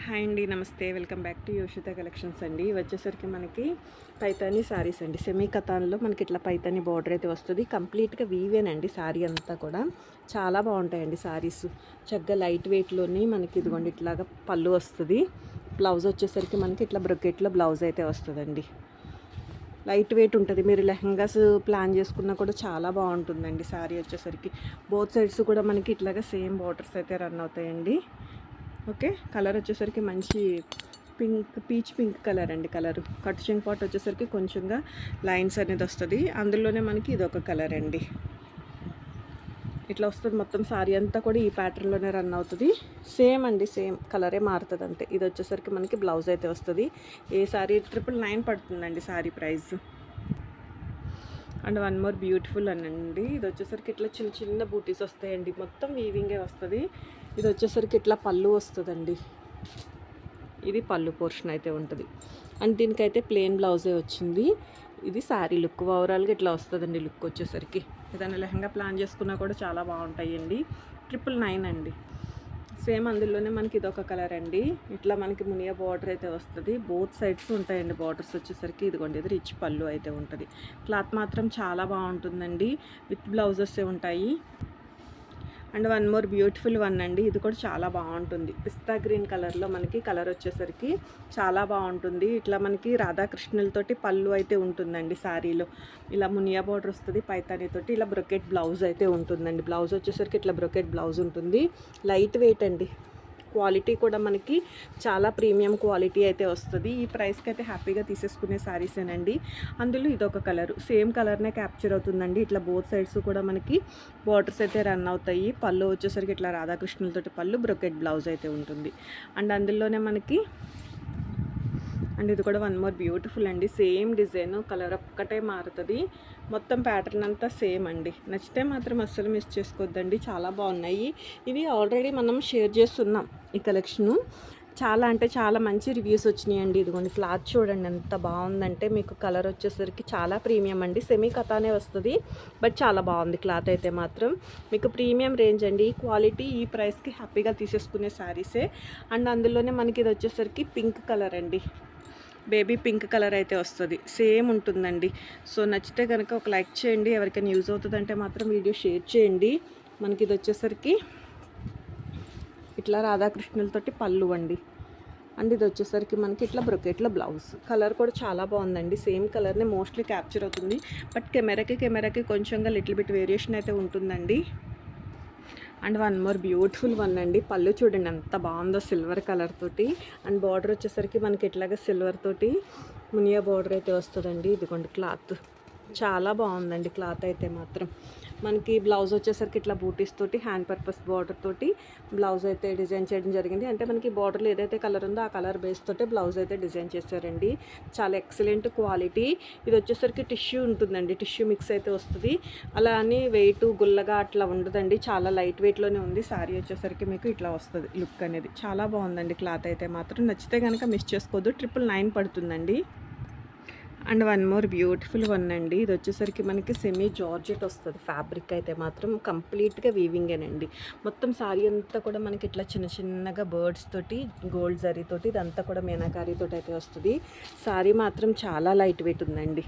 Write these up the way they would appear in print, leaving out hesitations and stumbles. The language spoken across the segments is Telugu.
హాయ్ అండి, నమస్తే. వెల్కమ్ బ్యాక్ టు యోషిత కలెక్షన్స్ అండి. వచ్చేసరికి మనకి పైతానీ శారీస్ అండి. సెమీ కథాన్లో మనకి ఇట్లా పైతానీ బార్డర్ అయితే వస్తుంది. కంప్లీట్గా వీవేనండి శారీ అంతా కూడా. చాలా బాగుంటాయండి శారీస్. చక్కగా లైట్ వెయిట్లోని మనకి ఇదిగోండి ఇట్లాగా పళ్ళు వస్తుంది. బ్లౌజ్ వచ్చేసరికి మనకి ఇట్లా బ్రొకెట్లో బ్లౌజ్ అయితే వస్తుందండి. లైట్ వెయిట్ ఉంటుంది. మీరు లెహంగాస్ ప్లాన్ చేసుకున్నా కూడా చాలా బాగుంటుందండి శారీ వచ్చేసరికి. బోత్ సైడ్స్ కూడా మనకి ఇట్లాగా సేమ్ బార్డర్స్ అయితే రన్ అవుతాయండి. ఓకే, కలర్ వచ్చేసరికి మంచి పీచ్ పింక్ కలర్ అండి. కలరు కట్ చెంగ్ పాట్ వచ్చేసరికి కొంచెంగా లైన్స్ అనేది వస్తుంది. అందులోనే మనకి ఇదొక కలర్ అండి. ఇట్లా వస్తుంది మొత్తం శారీ అంతా కూడా ఈ ప్యాటర్న్లోనే రన్ అవుతుంది. సేమ్ అండి, సేమ్ కలరే మారుతుంది అంతే. ఇది వచ్చేసరికి మనకి బ్లౌజ్ అయితే వస్తుంది. ఏ శారీ 999 పడుతుందండి sari price. And one more beautiful అనండి. ఇది వచ్చేసరికి ఇట్లా చిన్న చిన్న బూటీస్ వస్తాయండి. మొత్తం వీవింగే వస్తుంది. ఇది వచ్చేసరికి ఇట్లా పళ్ళు వస్తుందండి. ఇది పళ్ళు పోర్షన్ అయితే ఉంటుంది. అండ్ దీనికైతే ప్లెయిన్ బ్లౌజే వచ్చింది. ఇది శారీ లుక్ ఓవరాల్గా ఇట్లా వస్తుందండి. లుక్ వచ్చేసరికి ఏదైనా లెహంగా ప్లాన్ చేసుకున్నా కూడా చాలా బాగుంటాయండి. 999 అండి. సేమ్ అందులోనే మనకి ఇదొక కలర్ అండి. ఇట్లా మనకి మునియా బార్డర్ అయితే వస్తుంది. బోత్ సైడ్స్ ఉంటాయండి బార్డర్స్ వచ్చేసరికి. ఇదిగోండి, ఇది రిచ్ పళ్ళు అయితే ఉంటుంది. క్లాత్ మాత్రం చాలా బాగుంటుందండి. విత్ బ్లౌజెస్ ఉంటాయి. And one more beautiful one అండి. ఇది కూడా చాలా బాగుంటుంది. పిస్తా గ్రీన్ కలర్లో మనకి కలర్ వచ్చేసరికి చాలా బాగుంటుంది. ఇట్లా మనకి రాధాకృష్ణులతోటి పళ్ళు అయితే ఉంటుందండి శారీలో. ఇలా మునియా బార్డర్ వస్తుంది పైతానీతోటి. ఇలా బ్రొకెట్ బ్లౌజ్ అయితే ఉంటుందండి. బ్లౌజ్ వచ్చేసరికి ఇట్లా బ్రొకెట్ బ్లౌజ్ ఉంటుంది. లైట్ వెయిట్ అండి. క్వాలిటీ కూడా మనకి చాలా ప్రీమియం క్వాలిటీ అయితే వస్తుంది. ఈ ప్రైస్కి అయితే హ్యాపీగా తీసేసుకునే శారీసేనండి. అందులో ఇదొక కలర్, సేమ్ కలర్నే క్యాప్చర్ అవుతుందండి. ఇట్లా బోత్ సైడ్స్ కూడా మనకి బార్డర్స్ అయితే రన్ అవుతాయి. పళ్ళు వచ్చేసరికి ఇట్లా రాధాకృష్ణులతోటి పళ్ళు, బ్రొకెట్ బ్లౌజ్ అయితే ఉంటుంది. అండ్ అందులోనే మనకి అండ్ ఇది కూడా వన్ మోర్ బ్యూటిఫుల్ అండి. సేమ్ డిజైన్, కలర్ ఒక్కటే మారుతుంది. మొత్తం ప్యాటర్న్ అంతా సేమ్ అండి. నచ్చితే మాత్రం అస్సలు మిస్ చేసుకోవద్దండి. చాలా బాగున్నాయి. ఇవి ఆల్రెడీ మనం షేర్ చేస్తున్నాం ఈ కలెక్షను. చాలా అంటే చాలా మంచి రివ్యూస్ వచ్చినాయండి. ఇదిగోండి క్లాత్ చూడండి ఎంత బాగుందంటే. మీకు కలర్ వచ్చేసరికి చాలా ప్రీమియం అండి. సెమీ కథానే వస్తుంది, బట్ చాలా బాగుంది క్లాత్ అయితే మాత్రం. మీకు ప్రీమియం రేంజ్ అండి. ఈ క్వాలిటీ ఈ ప్రైస్కి హ్యాపీగా తీసేసుకునే శారీసే. అండ్ అందులోనే మనకి ఇది వచ్చేసరికి పింక్ కలర్ అండి. బేబీ పింక్ కలర్ అయితే వస్తుంది. సేమ్ ఉంటుందండి. సో నచ్చితే కనుక ఒక లైక్ చేయండి. ఎవరికైనా యూజ్ అవుతుందంటే మాత్రం వీడియో షేర్ చేయండి. మనకి ఇది వచ్చేసరికి ఇట్లా రాధాకృష్ణులతోటి పళ్ళు అండి. అండ్ ఇది వచ్చేసరికి మనకి ఇట్లా బ్రొకెట్లో బ్లౌజ్. కలర్ కూడా చాలా బాగుందండి. సేమ్ కలర్నే మోస్ట్లీ క్యాప్చర్ అవుతుంది, బట్ కెమెరాకి కొంచెంగా లిటిల్ బిట్ వేరియేషన్ అయితే ఉంటుందండి. And one more beautiful one అండి. పళ్ళు చూడండి ఎంత బాగుందో సిల్వర్ కలర్ తోటి. అండ్ బార్డర్ వచ్చేసరికి మనకి ఇట్లాగా సిల్వర్ తోటి మునియా బార్డర్ అయితే వస్తుందండి. ఇదిగోండి క్లాత్ చాలా బాగుందండి. క్లాత్ అయితే మాత్రం మనకి బ్లౌజ్ వచ్చేసరికి ఇట్లా బూటీస్ తోటి హ్యాండ్ పర్పస్ బార్డర్ తోటి బ్లౌజ్ అయితే డిజైన్ చేయడం జరిగింది. అంటే మనకి బార్డర్లో ఏదైతే కలర్ ఉందో ఆ కలర్ బేస్ తోటి బ్లౌజ్ అయితే డిజైన్ చేశారండి. చాలా ఎక్సలెంట్ క్వాలిటీ. ఇది వచ్చేసరికి టిష్యూ ఉంటుందండి. టిష్యూ మిక్స్ అయితే వస్తుంది. అలా అని వెయిట్ గుల్లగా అట్లా ఉండదండి. చాలా లైట్ వెయిట్లోనే ఉంది. శారీ వచ్చేసరికి మీకు ఇట్లా వస్తుంది లుక్ అనేది. చాలా బాగుందండి క్లాత్ అయితే మాత్రం. నచ్చితే కనుక మిస్ చేసుకోవద్దు. 999 పడుతుందండి. And one more beautiful one అండి. ఇది వచ్చేసరికి మనకి సెమీ జార్జెట్ వస్తుంది. ఫ్యాబ్రిక్ అయితే మాత్రం కంప్లీట్గా వీవింగేనండి. మొత్తం శారీ అంతా కూడా మనకి ఇట్లా చిన్న చిన్నగా బర్డ్స్ తోటి, గోల్డ్ జరీ తోటి, ఇదంతా కూడా మీనాకారీ తోటి అయితే వస్తుంది. శారీ మాత్రం చాలా లైట్ వెయిట్ ఉందండి.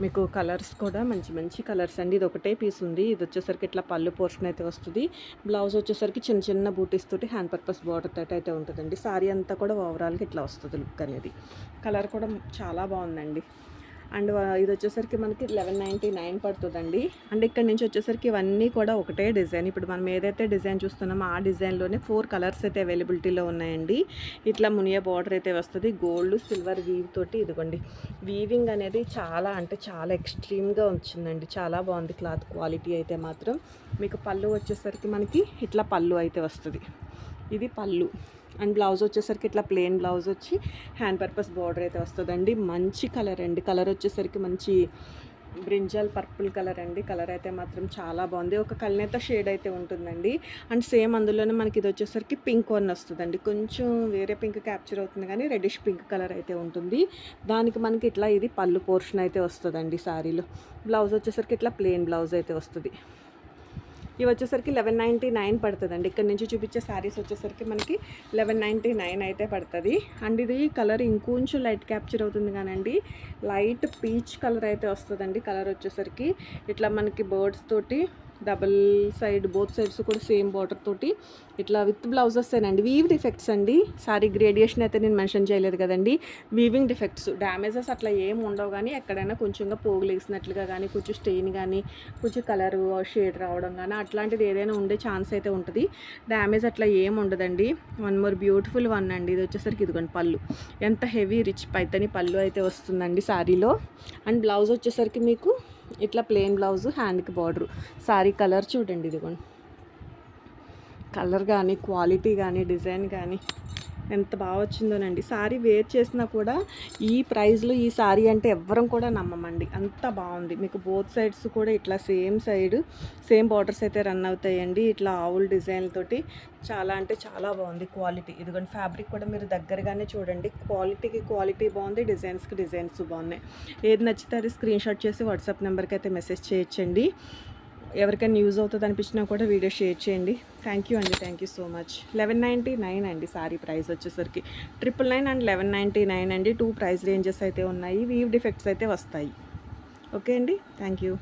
మీకు కలర్స్ కూడా మంచి మంచి కలర్స్ అండి. ఇది ఒకటే పీస్ ఉంది. ఇది వచ్చేసరికి ఇట్లా పళ్ళు పోర్షన్ అయితే వస్తుంది. బ్లౌజ్ వచ్చేసరికి చిన్న చిన్న బూటీస్ తోటి హ్యాండ్ పర్పస్ బార్డర్ తోటి అయితే ఉంటుందండి. శారీ అంతా కూడా ఓవరాల్గా ఇట్లా వస్తుంది లుక్ అనేది. కలర్ కూడా చాలా బాగుందండి. అండ్ ఇది వచ్చేసరికి మనకి 1199 పడుతుందండి. అండ్ ఇక్కడ నుంచి వచ్చేసరికి ఇవన్నీ కూడా ఒకటే డిజైన్. ఇప్పుడు మనం ఏదైతే డిజైన్ చూస్తున్నామో ఆ డిజైన్లోనే 4 కలర్స్ అయితే అవైలబిలిటీలో ఉన్నాయండి. ఇట్లా మునియా బార్డర్ అయితే వస్తుంది. గోల్డ్ సిల్వర్ వీవ్ తోటి. ఇదిగోండి వీవింగ్ అనేది చాలా అంటే చాలా ఎక్స్ట్రీమ్గా వచ్చిందండి. చాలా బాగుంది క్లాత్ క్వాలిటీ అయితే మాత్రం. మీకు పళ్ళు వచ్చేసరికి మనకి ఇట్లా పళ్ళు అయితే వస్తుంది. ఇది పళ్ళు. అండ్ బ్లౌజ్ వచ్చేసరికి ఇట్లా ప్లెయిన్ బ్లౌజ్ వచ్చి హ్యాండ్ పర్పస్ బార్డర్ అయితే వస్తుందండి. మంచి కలర్ అండి. కలర్ వచ్చేసరికి మంచి బ్రింజల్ పర్పుల్ కలర్ అండి. కలర్ అయితే మాత్రం చాలా బాగుంది. ఒక కల్నేత షేడ్ అయితే ఉంటుందండి. అండ్ సేమ్ అందులోనే మనకి ఇది వచ్చేసరికి పింక్ వన్ వస్తుందండి. కొంచెం వేరే పింక్ క్యాప్చర్ అవుతుంది కానీ రెడిష్ పింక్ కలర్ అయితే ఉంటుంది. దానికి మనకి ఇట్లా ఇది పళ్ళు పోర్షన్ అయితే వస్తుందండి శారీలో. బ్లౌజ్ వచ్చేసరికి ఇట్లా ప్లెయిన్ బ్లౌజ్ అయితే వస్తుంది. ఇవి వచ్చేసరికి 1199 పడుతుందండి. ఇక్కడ నుంచి చూపించే శారీస్ వచ్చేసరికి మనకి 1199 అయితే పడుతుంది. అండ్ ఇది కలర్ ఇంకొంచెం లైట్ క్యాప్చర్ అవుతుంది కానండి, లైట్ పీచ్ కలర్ అయితే వస్తుందండి. కలర్ వచ్చేసరికి ఇట్లా మనకి బర్డ్స్ తోటి డబల్ సైడ్ బోత్ సైడ్స్ కూడా సేమ్ బార్డర్ తోటి ఇట్లా విత్ బ్లౌజెస్ అండి. వీవ్ డిఫెక్ట్స్ అండి, సారీ గ్రేడియేషన్ అయితే నేను మెన్షన్ చేయలేదు కదండి. వీవింగ్ డిఫెక్ట్స్, డ్యామేజెస్ అట్లా ఏం ఉండవు, కానీ ఎక్కడైనా కొంచెంగా పోగులేసినట్లుగా కానీ, కొంచెం స్టెయిన్ కానీ, కొంచెం కలర్ షేడ్ రావడం కానీ అట్లాంటిది ఏదైనా ఉండే ఛాన్స్ అయితే ఉంటుంది. డ్యామేజ్ అట్లా ఏం ఉండదండి. వన్ మోర్ బ్యూటిఫుల్ వన్ అండి. ఇది వచ్చేసరికి ఇదిగోండి పళ్ళు, ఎంత హెవీ రిచ్ పైతని పళ్ళు అయితే వస్తుందండి శారీలో. అండ్ బ్లౌజ్ వచ్చేసరికి మీకు ఇట్లా ప్లెయిన్ బ్లౌజ్, హ్యాండ్కి బార్డరు. శారీ కలర్ చూడండి, ఇదిగోండి కలర్ కానీ, క్వాలిటీ కానీ, డిజైన్ కానీ ఎంత బాగా వచ్చిందోనండి. శారీ వేర్ చేసినా కూడా ఈ ప్రైస్లో ఈ శారీ అంటే ఎవ్వరం కూడా నమ్మమండి, అంత బాగుంది. మీకు బోత్ సైడ్స్ కూడా ఇట్లా సేమ్ బార్డర్స్ అయితే రన్ అవుతాయండి. ఇట్లా ఆవుల్ డిజైన్ తోటి చాలా అంటే చాలా బాగుంది క్వాలిటీ. ఇదిగోండి ఫ్యాబ్రిక్ కూడా మీరు దగ్గరగానే చూడండి, క్వాలిటీకి క్వాలిటీ బాగుంది, డిజైన్స్కి డిజైన్స్ బాగున్నాయి. ఏది నచ్చితే అది స్క్రీన్ షాట్ చేసి వాట్సాప్ నెంబర్కి అయితే మెసేజ్ చేయొచ్చండి. ఎవరికైనా యూజ్ అవుతుంది అనిపించినా కూడా వీడియో షేర్ చేయండి. థ్యాంక్ యూ అండి, థ్యాంక్ యూ సో మచ్. 1199 అండి సారీ ప్రైస్ వచ్చేసరికి. 999 అండ్ 1199 అండి. 2 ప్రైస్ రేంజెస్ అయితే ఉన్నాయి. వీవ్ డిఫెక్ట్స్ అయితే వస్తాయి. ఓకే అండి, థ్యాంక్ యూ.